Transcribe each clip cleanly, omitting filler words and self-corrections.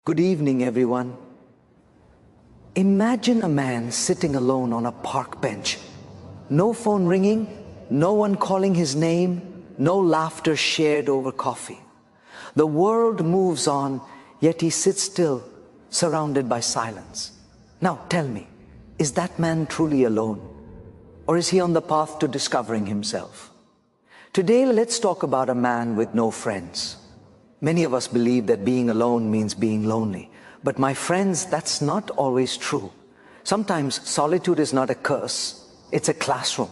Good evening, everyone. Imagine a man sitting alone on a park bench. No phone ringing, no one calling his name, no laughter shared over coffee. The world moves on, yet he sits still, surrounded by silence. Now tell me, is that man truly alone? Or is he on the path to discovering himself? Today, let's talk about a man with no friends. Many of us believe that being alone means being lonely. But my friends, that's not always true. Sometimes solitude is not a curse, it's a classroom.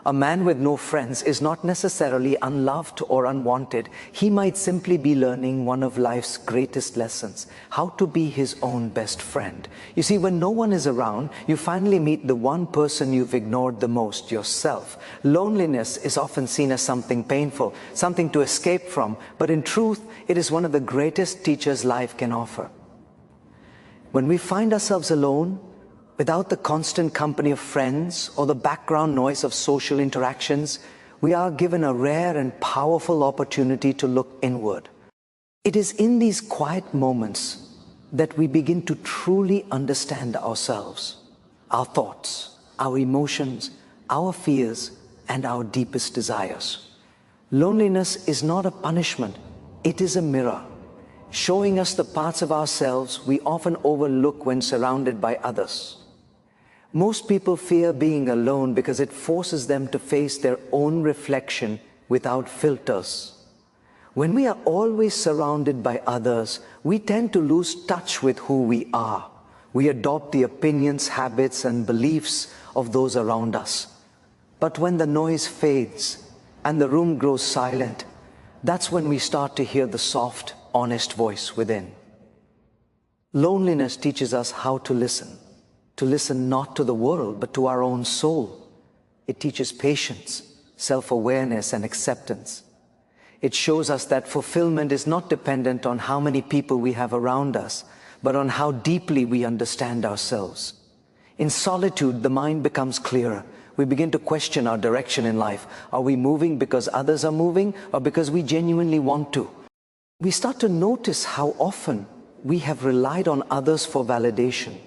A man with no friends is not necessarily unloved or unwanted. He might simply be learning one of life's greatest lessons, how to be his own best friend. You see, when no one is around, you finally meet the one person you've ignored the most, yourself. Loneliness is often seen as something painful, something to escape from, but in truth, it is one of the greatest teachers life can offer. When we find ourselves alone, without the constant company of friends or the background noise of social interactions, we are given a rare and powerful opportunity to look inward. It is in these quiet moments that we begin to truly understand ourselves, our thoughts, our emotions, our fears, and our deepest desires. Loneliness is not a punishment, it is a mirror, showing us the parts of ourselves we often overlook when surrounded by others. Most people fear being alone because it forces them to face their own reflection without filters. When we are always surrounded by others, we tend to lose touch with who we are. We adopt the opinions, habits, and beliefs of those around us. But when the noise fades and the room grows silent, that's when we start to hear the soft, honest voice within. Loneliness teaches us how to listen not to the world, but to our own soul. It teaches patience, self-awareness, and acceptance. It shows us that fulfillment is not dependent on how many people we have around us, but on how deeply we understand ourselves. In solitude, the mind becomes clearer. We begin to question our direction in life. Are we moving because others are moving, or because we genuinely want to? We start to notice how often we have relied on others for validation.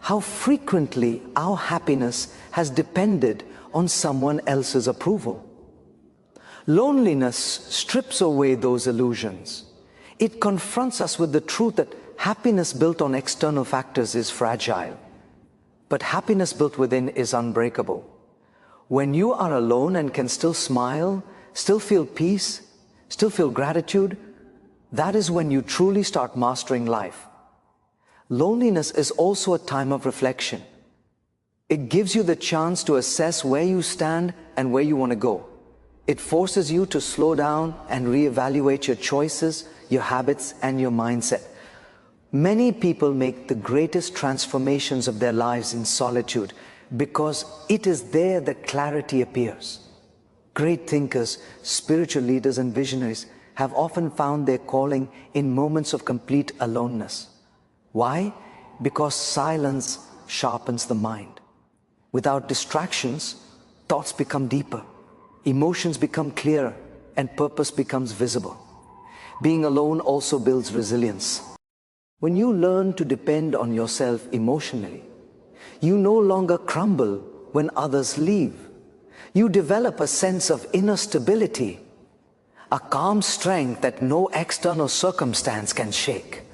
How frequently our happiness has depended on someone else's approval. Loneliness strips away those illusions. It confronts us with the truth that happiness built on external factors is fragile, but happiness built within is unbreakable. When you are alone and can still smile, still feel peace, still feel gratitude, that is when you truly start mastering life. Loneliness is also a time of reflection. It gives you the chance to assess where you stand and where you want to go. It forces you to slow down and reevaluate your choices, your habits, and your mindset. Many people make the greatest transformations of their lives in solitude because it is there that clarity appears. Great thinkers, spiritual leaders, and visionaries have often found their calling in moments of complete aloneness. Why? Because silence sharpens the mind. Without distractions, thoughts become deeper, emotions become clearer, and purpose becomes visible. Being alone also builds resilience. When you learn to depend on yourself emotionally, you no longer crumble when others leave. You develop a sense of inner stability, a calm strength that no external circumstance can shake.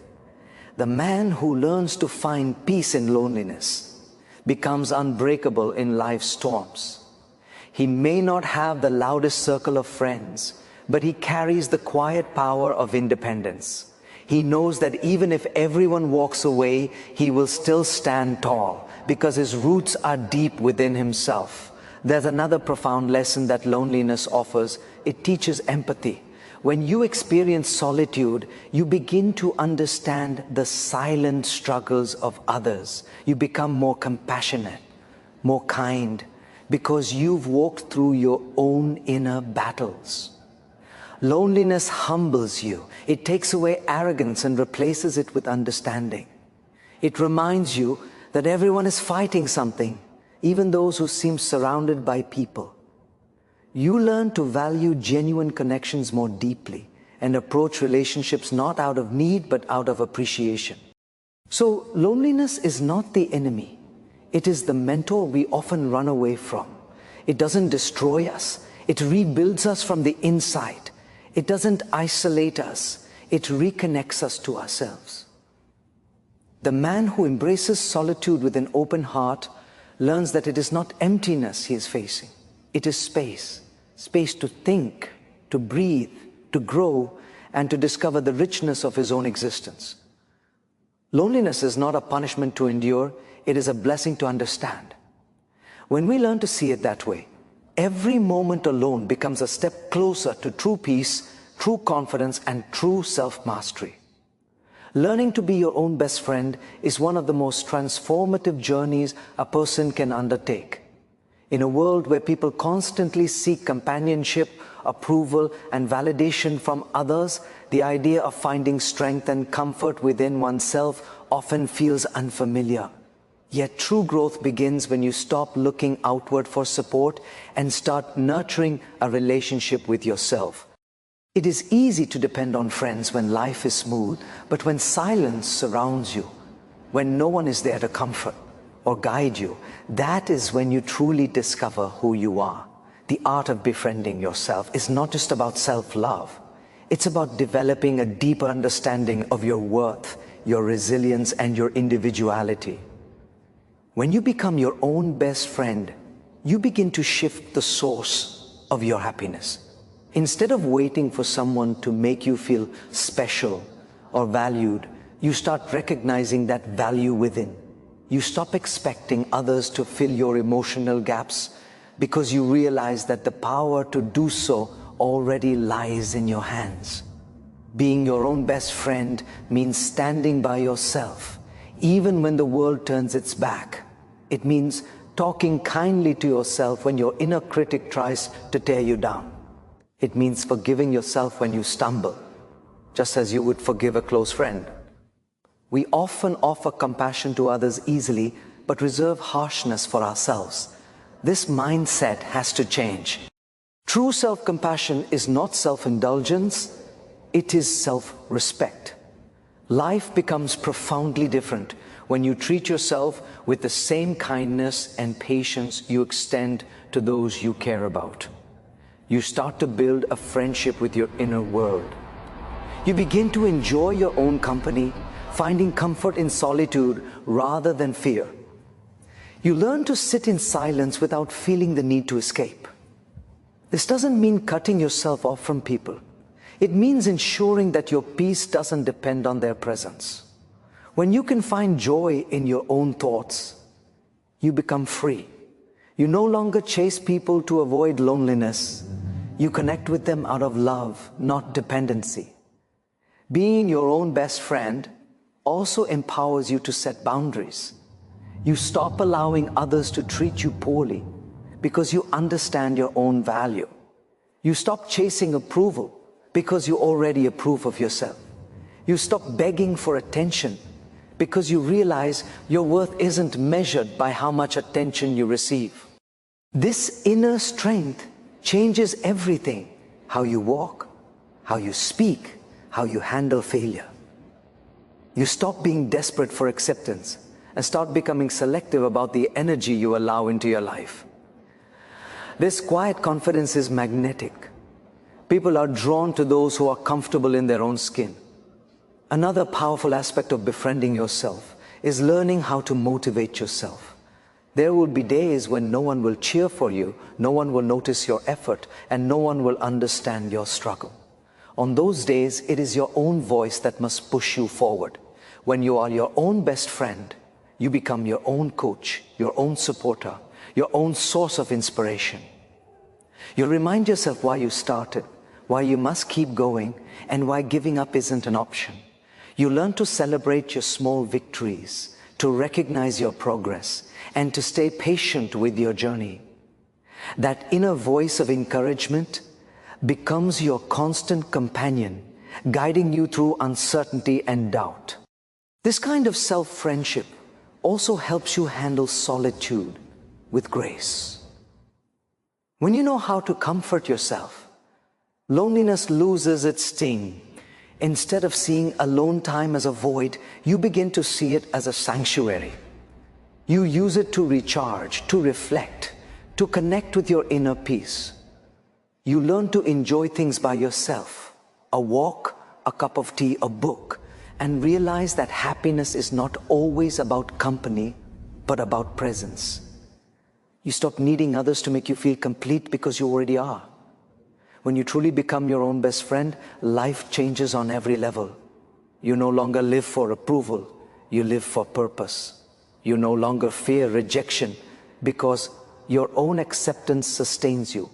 The man who learns to find peace in loneliness becomes unbreakable in life's storms. He may not have the loudest circle of friends, but he carries the quiet power of independence. He knows that even if everyone walks away, he will still stand tall because his roots are deep within himself. There's another profound lesson that loneliness offers. It teaches empathy. When you experience solitude, you begin to understand the silent struggles of others. You become more compassionate, more kind, because you've walked through your own inner battles. Loneliness humbles you. It takes away arrogance and replaces it with understanding. It reminds you that everyone is fighting something, even those who seem surrounded by people. You learn to value genuine connections more deeply and approach relationships not out of need but out of appreciation. So loneliness is not the enemy. It is the mentor we often run away from. It doesn't destroy us. It rebuilds us from the inside. It doesn't isolate us. It reconnects us to ourselves. The man who embraces solitude with an open heart learns that it is not emptiness he is facing. It is space. Space to think, to breathe, to grow, and to discover the richness of his own existence. Loneliness is not a punishment to endure, it is a blessing to understand. When we learn to see it that way, every moment alone becomes a step closer to true peace, true confidence, and true self-mastery. Learning to be your own best friend is one of the most transformative journeys a person can undertake. In a world where people constantly seek companionship, approval, and validation from others, the idea of finding strength and comfort within oneself often feels unfamiliar. Yet true growth begins when you stop looking outward for support and start nurturing a relationship with yourself. It is easy to depend on friends when life is smooth, but when silence surrounds you, when no one is there to comfort or guide you, that is when you truly discover who you are. The art of befriending yourself is not just about self-love. It's about developing a deeper understanding of your worth, your resilience, and your individuality. When you become your own best friend, you begin to shift the source of your happiness. Instead of waiting for someone to make you feel special or valued, you start recognizing that value within. You stop expecting others to fill your emotional gaps because you realize that the power to do so already lies in your hands. Being your own best friend means standing by yourself, even when the world turns its back. It means talking kindly to yourself when your inner critic tries to tear you down. It means forgiving yourself when you stumble, just as you would forgive a close friend. We often offer compassion to others easily, but reserve harshness for ourselves. This mindset has to change. True self-compassion is not self-indulgence, it is self-respect. Life becomes profoundly different when you treat yourself with the same kindness and patience you extend to those you care about. You start to build a friendship with your inner world. You begin to enjoy your own company, finding comfort in solitude rather than fear. You learn to sit in silence without feeling the need to escape. This doesn't mean cutting yourself off from people. It means ensuring that your peace doesn't depend on their presence. When you can find joy in your own thoughts, you become free. You no longer chase people to avoid loneliness. You connect with them out of love, not dependency. Being your own best friend also empowers you to set boundaries. You stop allowing others to treat you poorly because you understand your own value. You stop chasing approval because you already approve of yourself. You stop begging for attention because you realize your worth isn't measured by how much attention you receive. This inner strength changes everything: how you walk, how you speak, how you handle failure. You stop being desperate for acceptance and start becoming selective about the energy you allow into your life. This quiet confidence is magnetic. People are drawn to those who are comfortable in their own skin. Another powerful aspect of befriending yourself is learning how to motivate yourself. There will be days when no one will cheer for you, no one will notice your effort, and no one will understand your struggle. On those days, it is your own voice that must push you forward. When you are your own best friend, you become your own coach, your own supporter, your own source of inspiration. You remind yourself why you started, why you must keep going, and why giving up isn't an option. You learn to celebrate your small victories, to recognize your progress, and to stay patient with your journey. That inner voice of encouragement becomes your constant companion, guiding you through uncertainty and doubt. This kind of self-friendship also helps you handle solitude with grace. When you know how to comfort yourself, Loneliness loses its sting. Instead of seeing alone time as a void, you begin to see it as a sanctuary. You use it to recharge, to reflect, to connect with your inner peace. You learn to enjoy things by yourself, a walk, a cup of tea, a book, and realize that happiness is not always about company, but about presence. You stop needing others to make you feel complete because you already are. When you truly become your own best friend, life changes on every level. You no longer live for approval, you live for purpose. You no longer fear rejection because your own acceptance sustains you.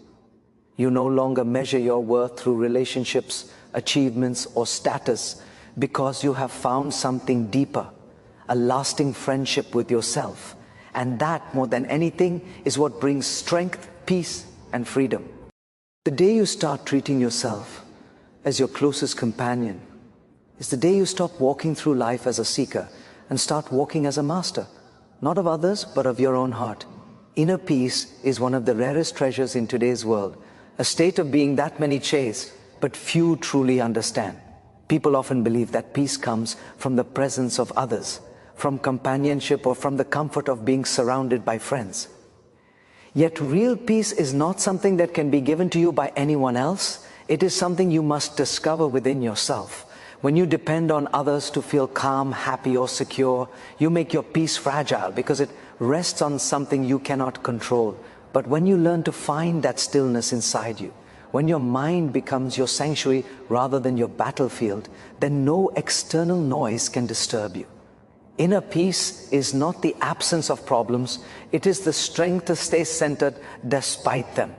You no longer measure your worth through relationships, achievements, or status because you have found something deeper, a lasting friendship with yourself. And that, more than anything, is what brings strength, peace, and freedom. The day you start treating yourself as your closest companion is the day you stop walking through life as a seeker and start walking as a master, not of others, but of your own heart. Inner peace is one of the rarest treasures in today's world, a state of being that many chase, but few truly understand. People often believe that peace comes from the presence of others, from companionship, or from the comfort of being surrounded by friends. Yet real peace is not something that can be given to you by anyone else. It is something you must discover within yourself. When you depend on others to feel calm, happy, or secure, you make your peace fragile because it rests on something you cannot control. But when you learn to find that stillness inside you, when your mind becomes your sanctuary rather than your battlefield, then no external noise can disturb you. Inner peace is not the absence of problems, it is the strength to stay centered despite them.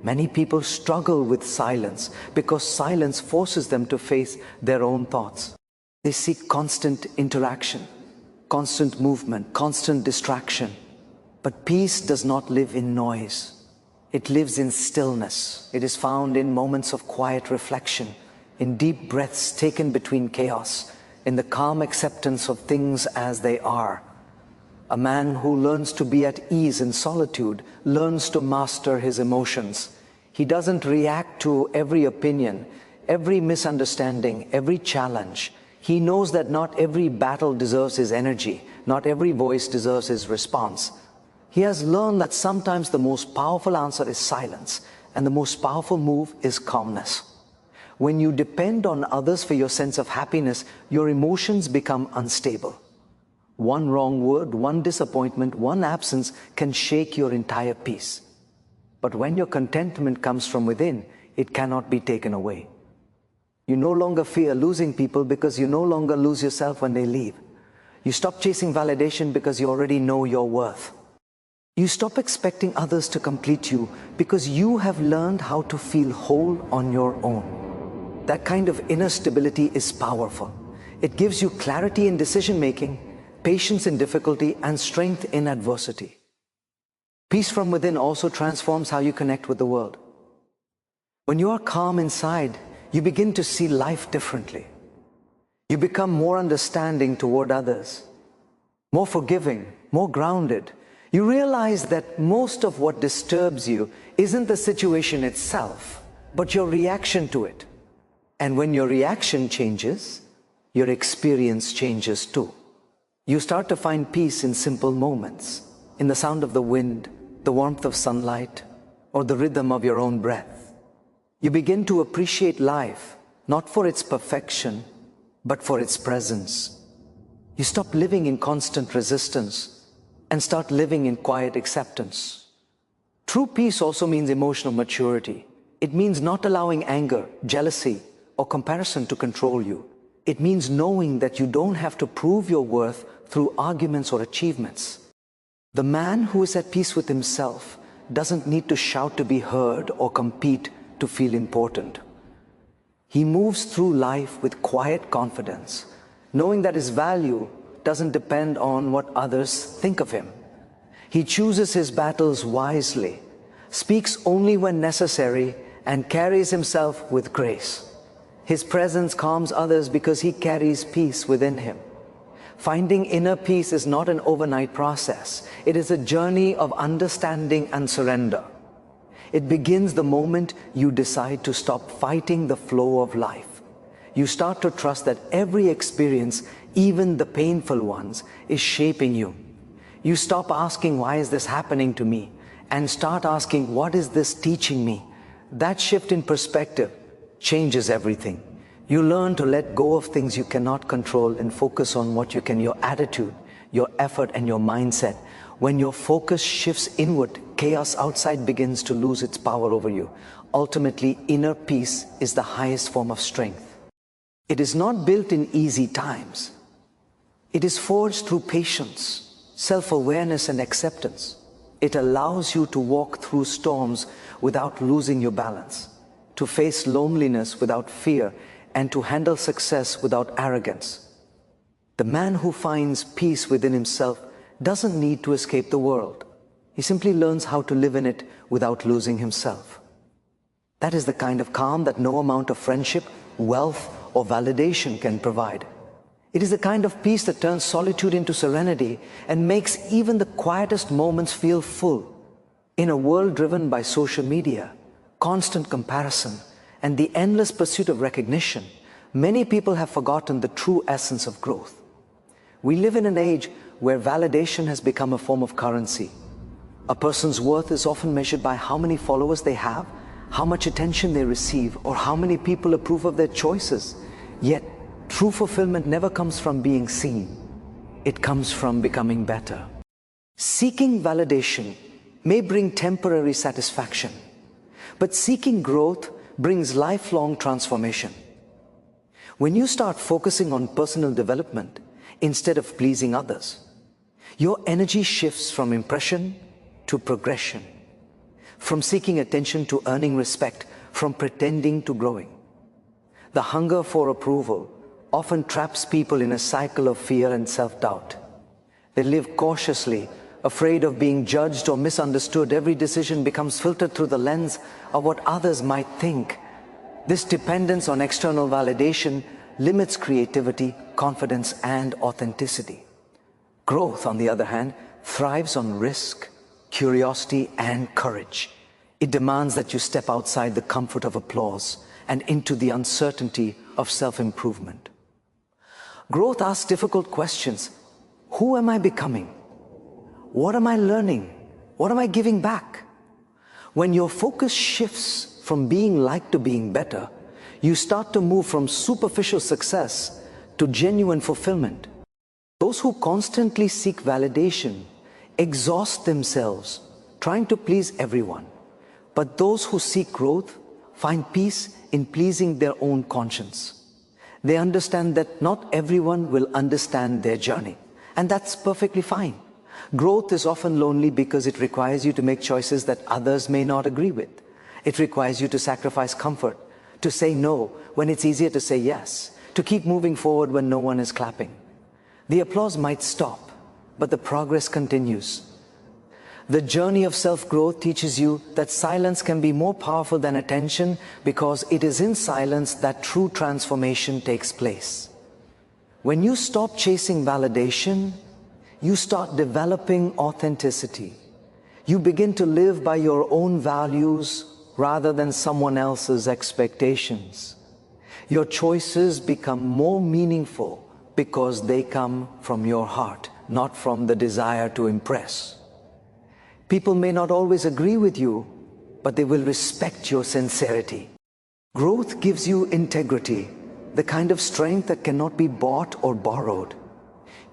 Many people struggle with silence because silence forces them to face their own thoughts. They seek constant interaction, constant movement, constant distraction. But peace does not live in noise. It lives in stillness. It is found in moments of quiet reflection, in deep breaths taken between chaos, in the calm acceptance of things as they are. A man who learns to be at ease in solitude learns to master his emotions. He doesn't react to every opinion, every misunderstanding, every challenge. He knows that not every battle deserves his energy, not every voice deserves his response. He has learned that sometimes the most powerful answer is silence, and the most powerful move is calmness. When you depend on others for your sense of happiness, your emotions become unstable. One wrong word, one disappointment, one absence can shake your entire peace. But when your contentment comes from within, it cannot be taken away. You no longer fear losing people because you no longer lose yourself when they leave. You stop chasing validation because you already know your worth. You stop expecting others to complete you because you have learned how to feel whole on your own. That kind of inner stability is powerful. It gives you clarity in decision-making, patience in difficulty, and strength in adversity. Peace from within also transforms how you connect with the world. When you are calm inside, you begin to see life differently. You become more understanding toward others, more forgiving, more grounded. You realize that most of what disturbs you isn't the situation itself, but your reaction to it. And when your reaction changes, your experience changes too. You start to find peace in simple moments, in the sound of the wind, the warmth of sunlight, or the rhythm of your own breath. You begin to appreciate life, not for its perfection, but for its presence. You stop living in constant resistance and start living in quiet acceptance. True peace also means emotional maturity. It means not allowing anger, jealousy, or comparison to control you. It means knowing that you don't have to prove your worth through arguments or achievements. The man who is at peace with himself doesn't need to shout to be heard or compete to feel important. He moves through life with quiet confidence, knowing that his value doesn't depend on what others think of him. He chooses his battles wisely, speaks only when necessary, and carries himself with grace. His presence calms others because he carries peace within him. Finding inner peace is not an overnight process. It is a journey of understanding and surrender. It begins the moment you decide to stop fighting the flow of life. You start to trust that every experience, even the painful ones, is shaping you. You stop asking, why is this happening to me? And start asking, what is this teaching me? That shift in perspective changes everything. You learn to let go of things you cannot control and focus on what you can, your attitude, your effort, and your mindset. When your focus shifts inward, chaos outside begins to lose its power over you. Ultimately, inner peace is the highest form of strength. It is not built in easy times. It is forged through patience, self-awareness, and acceptance. It allows you to walk through storms without losing your balance, to face loneliness without fear, and to handle success without arrogance. The man who finds peace within himself doesn't need to escape the world. He simply learns how to live in it without losing himself. That is the kind of calm that no amount of friendship, wealth, or validation can provide. It is the kind of peace that turns solitude into serenity and makes even the quietest moments feel full. In a world driven by social media, constant comparison, and the endless pursuit of recognition, many people have forgotten the true essence of growth. We live in an age where validation has become a form of currency. A person's worth is often measured by how many followers they have, how much attention they receive, or how many people approve of their choices. Yet, true fulfillment never comes from being seen. It comes from becoming better. Seeking validation may bring temporary satisfaction, but seeking growth brings lifelong transformation. When you start focusing on personal development instead of pleasing others, your energy shifts from impression to progression, from seeking attention to earning respect, from pretending to growing. The hunger for approval often traps people in a cycle of fear and self-doubt. They live cautiously, afraid of being judged or misunderstood. Every decision becomes filtered through the lens of what others might think. This dependence on external validation limits creativity, confidence, and authenticity. Growth, on the other hand, thrives on risk, curiosity, and courage. It demands that you step outside the comfort of applause and into the uncertainty of self-improvement. Growth asks difficult questions. Who am I becoming? What am I learning? What am I giving back? When your focus shifts from being liked to being better, you start to move from superficial success to genuine fulfillment. Those who constantly seek validation exhaust themselves trying to please everyone. But those who seek growth find peace in pleasing their own conscience. They understand that not everyone will understand their journey, and that's perfectly fine. Growth is often lonely because it requires you to make choices that others may not agree with. It requires you to sacrifice comfort, to say no when it's easier to say yes, to keep moving forward when no one is clapping. The applause might stop, but the progress continues. The journey of self-growth teaches you that silence can be more powerful than attention, because it is in silence that true transformation takes place. When you stop chasing validation, you start developing authenticity. You begin to live by your own values rather than someone else's expectations. Your choices become more meaningful because they come from your heart, not from the desire to impress. People may not always agree with you, but they will respect your sincerity. Growth gives you integrity, the kind of strength that cannot be bought or borrowed.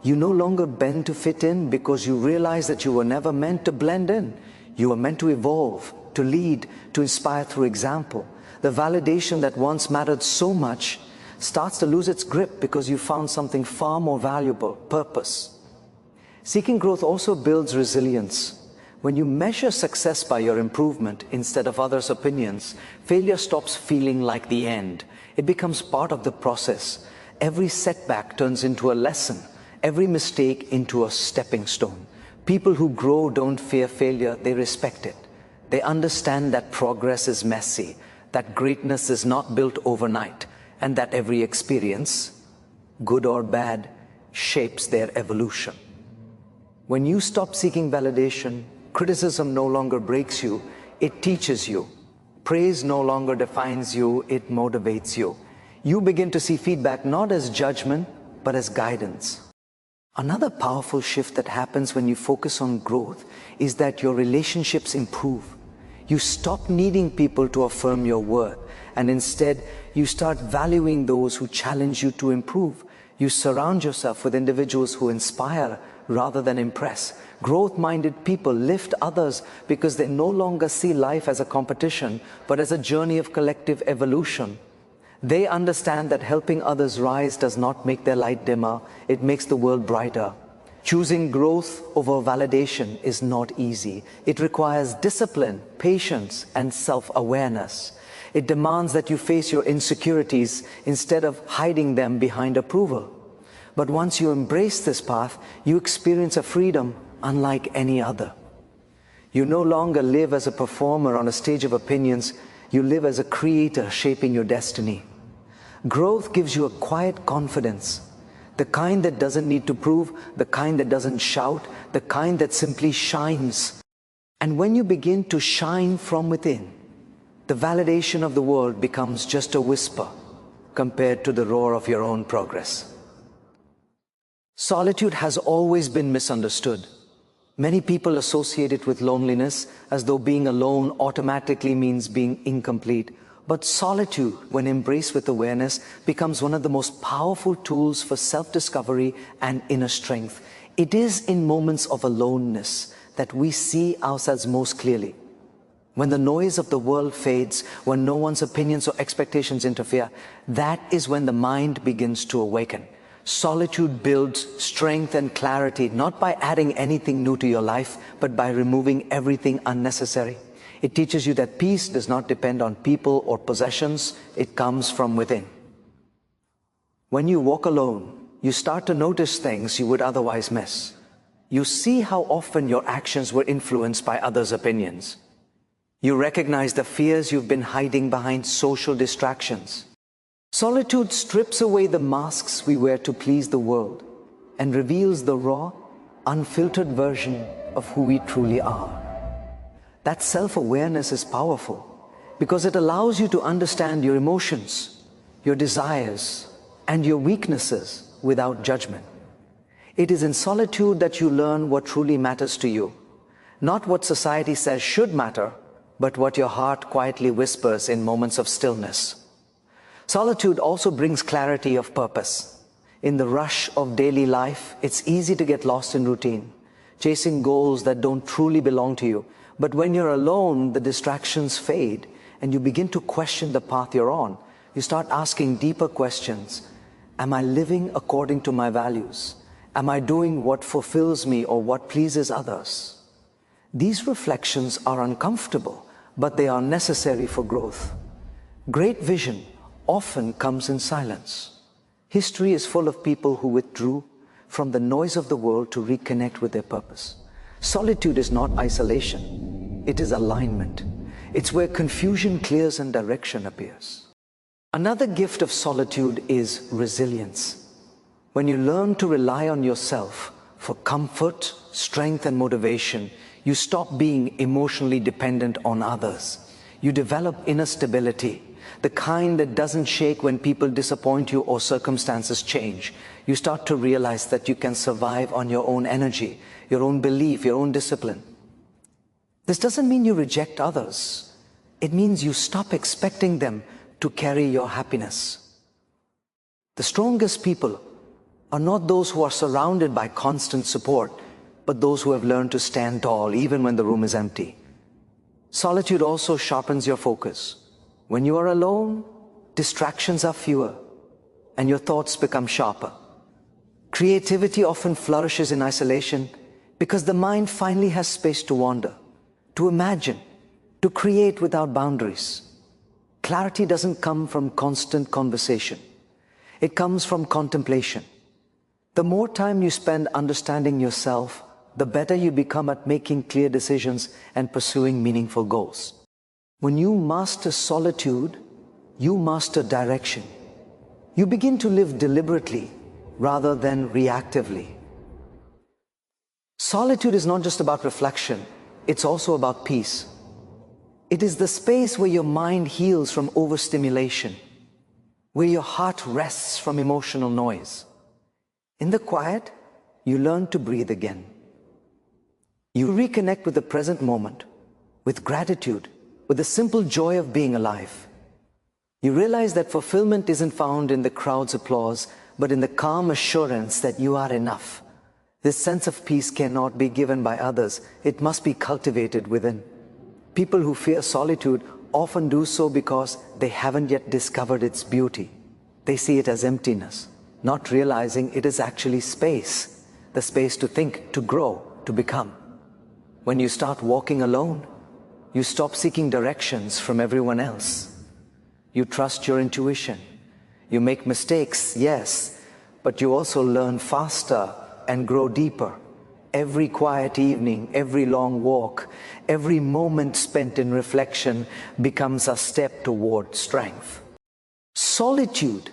You no longer bend to fit in because you realize that you were never meant to blend in. You were meant to evolve, to lead, to inspire through example. The validation that once mattered so much starts to lose its grip because you found something far more valuable: purpose. Seeking growth also builds resilience. When you measure success by your improvement instead of others' opinions, failure stops feeling like the end. It becomes part of the process. Every setback turns into a lesson, every mistake into a stepping stone. People who grow don't fear failure, they respect it. They understand that progress is messy, that greatness is not built overnight, and that every experience, good or bad, shapes their evolution. When you stop seeking validation, criticism no longer breaks you, it teaches you. Praise no longer defines you, it motivates you. You begin to see feedback not as judgment, but as guidance. Another powerful shift that happens when you focus on growth is that your relationships improve. You stop needing people to affirm your worth, and instead you start valuing those who challenge you to improve. You surround yourself with individuals who inspire rather than impress. Growth-minded people lift others because they no longer see life as a competition, but as a journey of collective evolution. They understand that helping others rise does not make their light dimmer, it makes the world brighter. Choosing growth over validation is not easy. It requires discipline, patience, and self-awareness. It demands that you face your insecurities instead of hiding them behind approval. But once you embrace this path, you experience a freedom unlike any other. You no longer live as a performer on a stage of opinions, you live as a creator shaping your destiny. Growth gives you a quiet confidence, the kind that doesn't need to prove, the kind that doesn't shout, the kind that simply shines. And when you begin to shine from within, the validation of the world becomes just a whisper compared to the roar of your own progress. Solitude has always been misunderstood. Many people associate it with loneliness, as though being alone automatically means being incomplete. But solitude, when embraced with awareness, becomes one of the most powerful tools for self-discovery and inner strength. It is in moments of aloneness that we see ourselves most clearly. When the noise of the world fades, when no one's opinions or expectations interfere, that is when the mind begins to awaken. Solitude builds strength and clarity, not by adding anything new to your life, but by removing everything unnecessary. It teaches you that peace does not depend on people or possessions, it comes from within. When you walk alone, you start to notice things you would otherwise miss. You see how often your actions were influenced by others' opinions. You recognize the fears you've been hiding behind social distractions. Solitude strips away the masks we wear to please the world and reveals the raw, unfiltered version of who we truly are. That self-awareness is powerful because it allows you to understand your emotions, your desires, and your weaknesses without judgment. It is in solitude that you learn what truly matters to you, not what society says should matter, but what your heart quietly whispers in moments of stillness. Solitude also brings clarity of purpose. In the rush of daily life, it's easy to get lost in routine, chasing goals that don't truly belong to you. But when you're alone, the distractions fade and you begin to question the path you're on. You start asking deeper questions. Am I living according to my values? Am I doing what fulfills me or what pleases others? These reflections are uncomfortable, but they are necessary for growth. Great vision often comes in silence. History is full of people who withdrew from the noise of the world to reconnect with their purpose. Solitude is not isolation, it is alignment. It's where confusion clears and direction appears. Another gift of solitude is resilience. When you learn to rely on yourself for comfort, strength, and motivation, you stop being emotionally dependent on others. You develop inner stability, the kind that doesn't shake when people disappoint you or circumstances change. You start to realize that you can survive on your own energy, your own belief, your own discipline. This doesn't mean you reject others. It means you stop expecting them to carry your happiness. The strongest people are not those who are surrounded by constant support, but those who have learned to stand tall even when the room is empty. Solitude also sharpens your focus. When you are alone, distractions are fewer and your thoughts become sharper. Creativity often flourishes in isolation because the mind finally has space to wander, to imagine, to create without boundaries. Clarity doesn't come from constant conversation. It comes from contemplation. The more time you spend understanding yourself, the better you become at making clear decisions and pursuing meaningful goals. When you master solitude, you master direction. You begin to live deliberately rather than reactively. Solitude is not just about reflection, it's also about peace. It is the space where your mind heals from overstimulation, where your heart rests from emotional noise. In the quiet, you learn to breathe again. You reconnect with the present moment, with gratitude, with the simple joy of being alive. You realize that fulfillment isn't found in the crowd's applause, but in the calm assurance that you are enough. This sense of peace cannot be given by others. It must be cultivated within. People who fear solitude often do so because they haven't yet discovered its beauty. They see it as emptiness, not realizing it is actually space, the space to think, to grow, to become. When you start walking alone, you stop seeking directions from everyone else. You trust your intuition. You make mistakes, yes, but you also learn faster and grow deeper. Every quiet evening, every long walk, every moment spent in reflection becomes a step toward strength. Solitude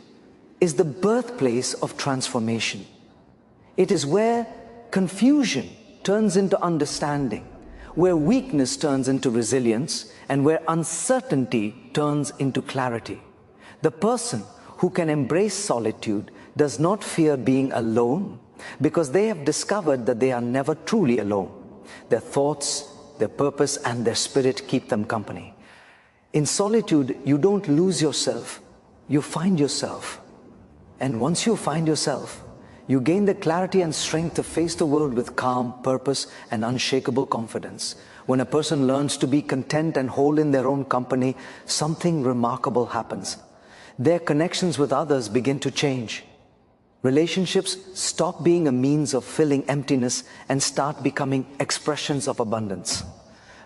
is the birthplace of transformation. It is where confusion turns into understanding, where weakness turns into resilience, and where uncertainty turns into clarity. The person who can embrace solitude does not fear being alone, because they have discovered that they are never truly alone. Their thoughts, their purpose, and their spirit keep them company. In solitude, you don't lose yourself, you find yourself. And once you find yourself, you gain the clarity and strength to face the world with calm, purpose, and unshakable confidence. When a person learns to be content and whole in their own company, something remarkable happens. Their connections with others begin to change. Relationships stop being a means of filling emptiness and start becoming expressions of abundance.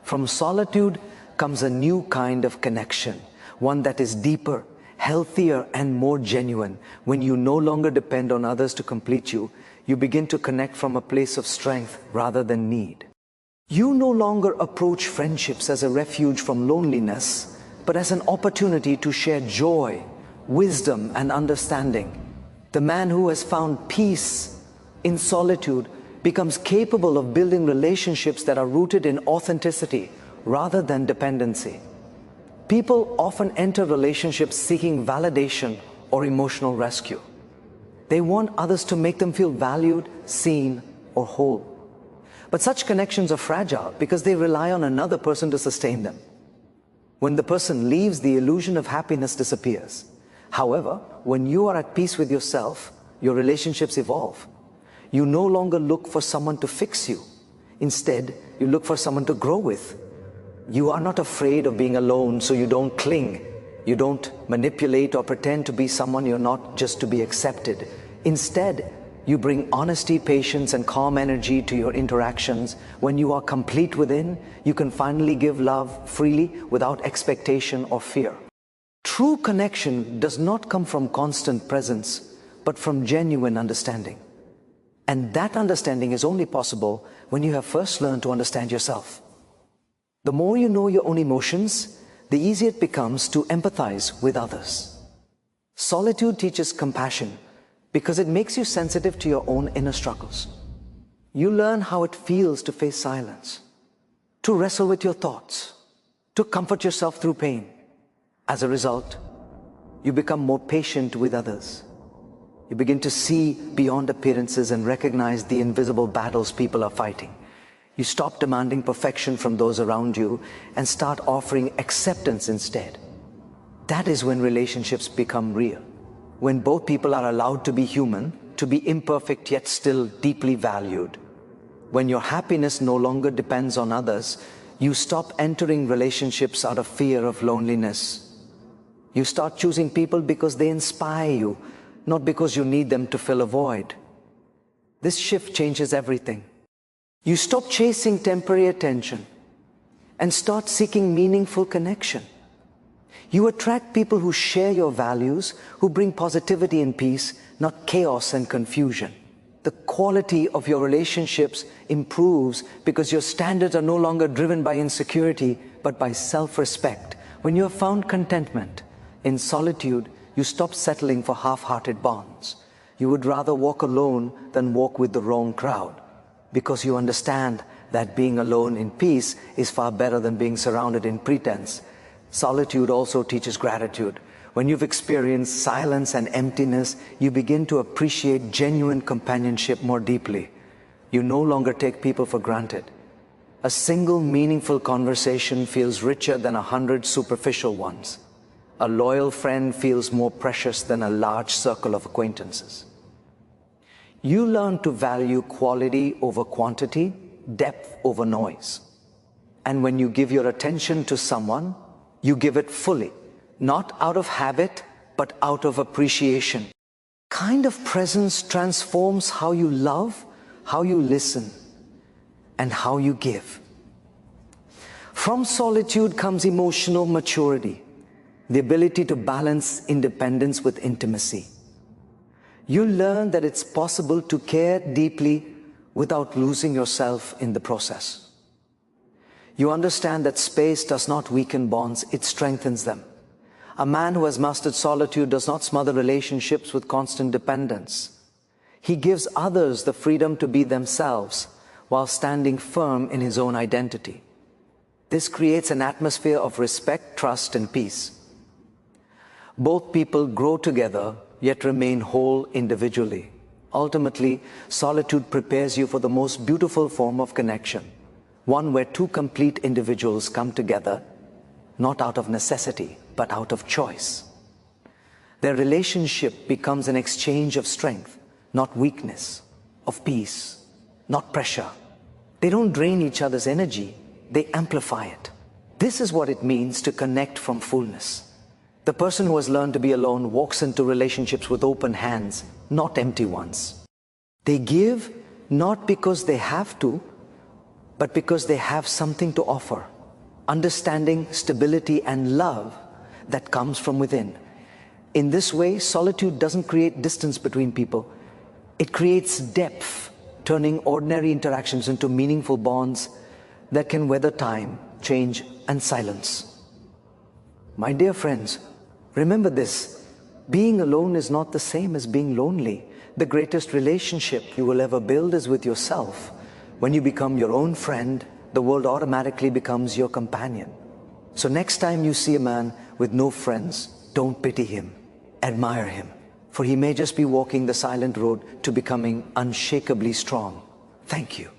From solitude comes a new kind of connection, one that is deeper, healthier, and more genuine. When you no longer depend on others to complete you, you begin to connect from a place of strength rather than need. You no longer approach friendships as a refuge from loneliness, but as an opportunity to share joy, wisdom, and understanding. The man who has found peace in solitude becomes capable of building relationships that are rooted in authenticity rather than dependency. People often enter relationships seeking validation or emotional rescue. They want others to make them feel valued, seen, or whole. But such connections are fragile because they rely on another person to sustain them. When the person leaves, the illusion of happiness disappears. However, when you are at peace with yourself, your relationships evolve. You no longer look for someone to fix you. Instead, you look for someone to grow with. You are not afraid of being alone, so you don't cling. You don't manipulate or pretend to be someone you're not just to be accepted. Instead, you bring honesty, patience, and calm energy to your interactions. When you are complete within, you can finally give love freely without expectation or fear. True connection does not come from constant presence, but from genuine understanding. And that understanding is only possible when you have first learned to understand yourself. The more you know your own emotions, the easier it becomes to empathize with others. Solitude teaches compassion because it makes you sensitive to your own inner struggles. You learn how it feels to face silence, to wrestle with your thoughts, to comfort yourself through pain. As a result, you become more patient with others. You begin to see beyond appearances and recognize the invisible battles people are fighting. You stop demanding perfection from those around you and start offering acceptance instead. That is when relationships become real. When both people are allowed to be human, to be imperfect yet still deeply valued. When your happiness no longer depends on others, you stop entering relationships out of fear of loneliness. You start choosing people because they inspire you, not because you need them to fill a void. This shift changes everything. You stop chasing temporary attention and start seeking meaningful connection. You attract people who share your values, who bring positivity and peace, not chaos and confusion. The quality of your relationships improves because your standards are no longer driven by insecurity, but by self-respect. When you have found contentment in solitude, you stop settling for half-hearted bonds. You would rather walk alone than walk with the wrong crowd, because you understand that being alone in peace is far better than being surrounded in pretense. Solitude also teaches gratitude. When you've experienced silence and emptiness, you begin to appreciate genuine companionship more deeply. You no longer take people for granted. A single meaningful conversation feels richer than 100 superficial ones. A loyal friend feels more precious than a large circle of acquaintances. You learn to value quality over quantity, depth over noise. And when you give your attention to someone, you give it fully, not out of habit, but out of appreciation. Kind of presence transforms how you love, how you listen, and how you give. From solitude comes emotional maturity, the ability to balance independence with intimacy. You learn that it's possible to care deeply without losing yourself in the process. You understand that space does not weaken bonds, it strengthens them. A man who has mastered solitude does not smother relationships with constant dependence. He gives others the freedom to be themselves while standing firm in his own identity. This creates an atmosphere of respect, trust, and peace. Both people grow together, yet remain whole individually. Ultimately, solitude prepares you for the most beautiful form of connection, one where two complete individuals come together, not out of necessity, but out of choice. Their relationship becomes an exchange of strength, not weakness, of peace, not pressure. They don't drain each other's energy, they amplify it. This is what it means to connect from fullness. The person who has learned to be alone walks into relationships with open hands, not empty ones. They give not because they have to, but because they have something to offer. Understanding, stability, and love that comes from within. In this way, solitude doesn't create distance between people. It creates depth, turning ordinary interactions into meaningful bonds that can weather time, change, and silence. My dear friends, remember this: being alone is not the same as being lonely. The greatest relationship you will ever build is with yourself. When you become your own friend, the world automatically becomes your companion. So next time you see a man with no friends, don't pity him, admire him, for he may just be walking the silent road to becoming unshakably strong. Thank you.